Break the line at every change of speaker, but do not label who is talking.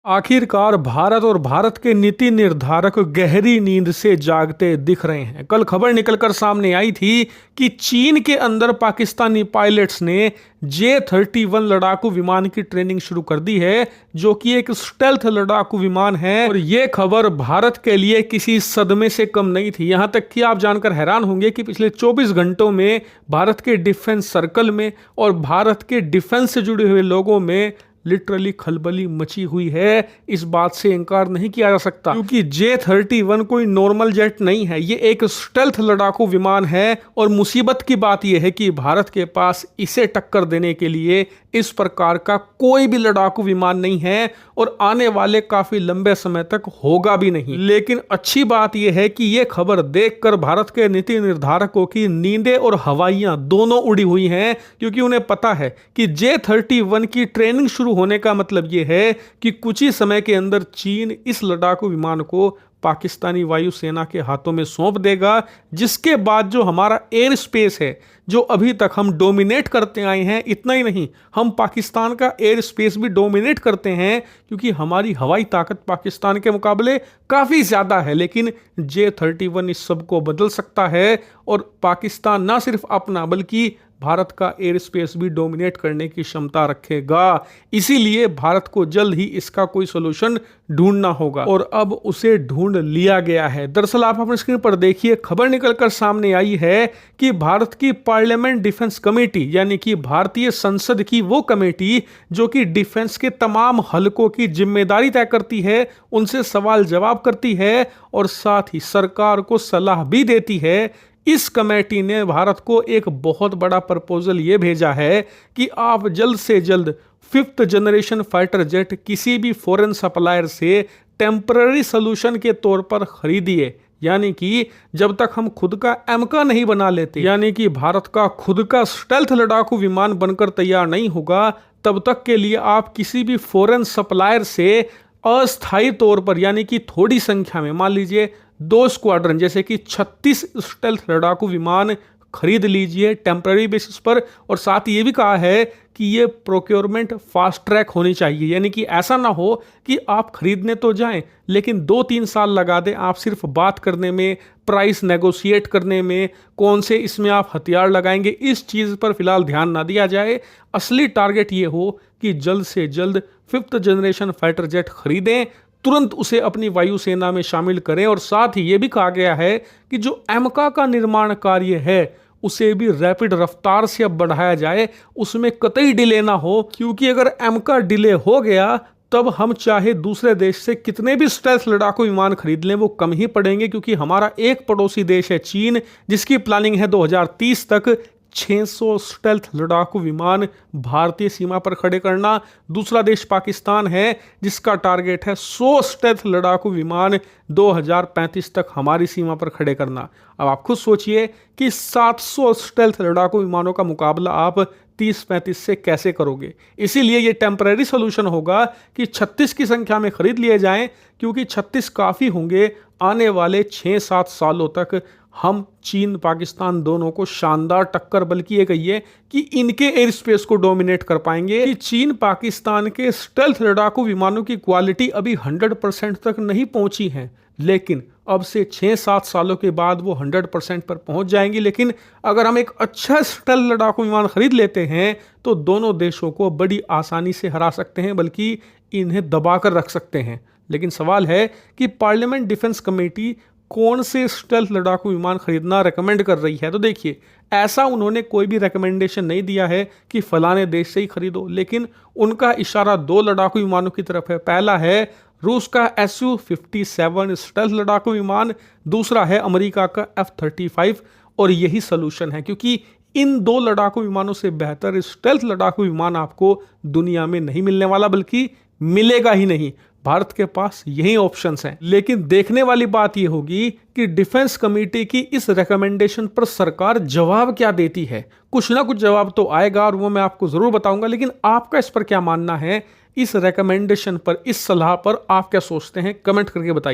आखिरकार भारत और भारत के नीति निर्धारक गहरी नींद से जागते दिख रहे हैं। कल खबर निकलकर सामने आई थी कि चीन के अंदर पाकिस्तानी पायलट्स ने J-31 लड़ाकू विमान की ट्रेनिंग शुरू कर दी है, जो कि एक स्टेल्थ लड़ाकू विमान है। और ये खबर भारत के लिए किसी सदमे से कम नहीं थी। यहां तक कि आप जानकर हैरान होंगे कि पिछले 24 घंटों में भारत के डिफेंस सर्कल में और भारत के डिफेंस से जुड़े हुए लोगों में लिटरली खलबली मची हुई है। इस बात से इनकार नहीं किया जा सकता, क्योंकि J-31 कोई नॉर्मल जेट नहीं है, ये एक स्टेल्थ लड़ाकू विमान है। और मुसीबत की बात यह है कि भारत के पास इसे टक्कर देने के लिए इस प्रकार का कोई भी लड़ाकू विमान नहीं है और आने वाले काफी लंबे समय तक होगा भी नहीं। लेकिन अच्छी बात यह है कि यह खबर देखकर भारत के नीति निर्धारकों की नींदें और हवाइयां दोनों उड़ी हुई हैं, क्योंकि उन्हें पता है कि J-31 की ट्रेनिंग शुरू होने का मतलब यह है कि कुछ ही समय के अंदर चीन इस लड़ाकू विमान को पाकिस्तानी वायुसेना के हाथों में सौंप देगा, जिसके बाद जो हमारा एयर स्पेस है, जो अभी तक हम डोमिनेट करते आए हैं, इतना ही नहीं, हम पाकिस्तान का एयर स्पेस भी डोमिनेट करते हैं, क्योंकि हमारी हवाई ताकत पाकिस्तान के मुकाबले काफ़ी ज़्यादा है। लेकिन J-31 इस सब को बदल सकता है और पाकिस्तान ना सिर्फ अपना बल्कि भारत का एयर स्पेस भी डोमिनेट करने की क्षमता रखेगा। इसीलिए भारत को जल्द ही इसका कोई सोल्यूशन ढूंढना होगा और अब उसे ढूंढ लिया गया है। दरअसल आप अपनी स्क्रीन पर देखिए, खबर निकलकर सामने आई है कि भारत की पार्लियामेंट डिफेंस कमेटी, यानी कि भारतीय संसद की वो कमेटी जो कि डिफेंस के तमाम हलकों की जिम्मेदारी तय करती है, उनसे सवाल जवाब करती है और साथ ही सरकार को सलाह भी देती है, इस कमेटी ने भारत को एक बहुत बड़ा प्रपोजल ये भेजा है कि आप जल्द से जल्द 5th जनरेशन फाइटर जेट किसी भी फॉरेन सप्लायर से टेम्पररी सोल्यूशन के तौर पर खरीदिए। यानी कि जब तक हम खुद का एमका नहीं बना लेते, यानी कि भारत का खुद का स्टेल्थ लड़ाकू विमान बनकर तैयार नहीं होगा, तब तक के लिए आप किसी भी फॉरेन सप्लायर से अस्थायी तौर पर, यानी कि थोड़ी संख्या में, मान लीजिए 2 स्क्वाड्रन जैसे कि 36 स्टेल्थ लड़ाकू विमान खरीद लीजिए टेम्पररी बेसिस पर। और साथ ये भी कहा है कि ये प्रोक्योरमेंट फास्ट ट्रैक होनी चाहिए, यानी कि ऐसा ना हो कि आप खरीदने तो जाएं लेकिन 2-3 साल लगा दें आप सिर्फ बात करने में, प्राइस नेगोशिएट करने में, कौन से इसमें आप हथियार लगाएंगे, इस चीज़ पर फिलहाल ध्यान ना दिया जाए। असली टारगेट ये हो कि जल्द से जल्द 5th जनरेशन फाइटर जेट खरीदें, तुरंत उसे अपनी वायुसेना में शामिल करें। और साथ ही ये भी कहा गया है कि जो एमका का निर्माण कार्य है उसे भी रैपिड रफ्तार से अब बढ़ाया जाए, उसमें कतई डिले ना हो, क्योंकि अगर एमका डिले हो गया तब हम चाहे दूसरे देश से कितने भी स्टेल्थ लड़ाकू विमान खरीद लें वो कम ही पड़ेंगे, क्योंकि हमारा एक पड़ोसी देश है चीन, जिसकी प्लानिंग है 2030 तक 600 स्टेल्थ लड़ाकू विमान भारतीय सीमा पर खड़े करना। दूसरा देश पाकिस्तान है, जिसका टारगेट है 100 स्टेल्थ लड़ाकू विमान 2035 तक हमारी सीमा पर खड़े करना। अब आप खुद सोचिए कि 700 स्टेल्थ लड़ाकू विमानों का मुकाबला आप 30-35 से कैसे करोगे। इसीलिए ये टेम्पररी सोल्यूशन होगा कि 36 की संख्या में खरीद लिए जाएं, क्योंकि 36 काफ़ी होंगे। आने वाले 6-7 सालों तक हम चीन पाकिस्तान दोनों को शानदार टक्कर, बल्कि ये कहिए कि इनके एयर स्पेस को डोमिनेट कर पाएंगे। कि चीन पाकिस्तान के स्टेल्थ लड़ाकू विमानों की क्वालिटी अभी 100% तक नहीं पहुंची है, लेकिन अब से 6-7 सालों के बाद वो 100% पर पहुंच जाएंगी। लेकिन अगर हम एक अच्छा स्टेल्थ लड़ाकू विमान खरीद लेते हैं तो दोनों देशों को बड़ी आसानी से हरा सकते हैं, बल्कि इन्हें दबा कर रख सकते हैं। लेकिन सवाल है कि पार्लियामेंट डिफेंस कमेटी कौन से स्टेल्थ लड़ाकू विमान खरीदना रेकमेंड कर रही है। तो देखिए, ऐसा उन्होंने कोई भी रेकमेंडेशन नहीं दिया है कि फलाने देश से ही खरीदो, लेकिन उनका इशारा 2 लड़ाकू विमानों की तरफ है। पहला है रूस का Su-57 स्टेल्थ लड़ाकू विमान, दूसरा है अमेरिका का F-35। और यही सोल्यूशन है, क्योंकि इन 2 लड़ाकू विमानों से बेहतर स्टेल्थ लड़ाकू विमान आपको दुनिया में नहीं मिलने वाला, बल्कि मिलेगा ही नहीं। भारत के पास यही ऑप्शंस हैं। लेकिन देखने वाली बात यह होगी कि डिफेंस कमेटी की इस रिकमेंडेशन पर सरकार जवाब क्या देती है। कुछ ना कुछ जवाब तो आएगा और वो मैं आपको जरूर बताऊंगा। लेकिन आपका इस पर क्या मानना है, इस रिकमेंडेशन पर, इस सलाह पर आप क्या सोचते हैं, कमेंट करके बताइए।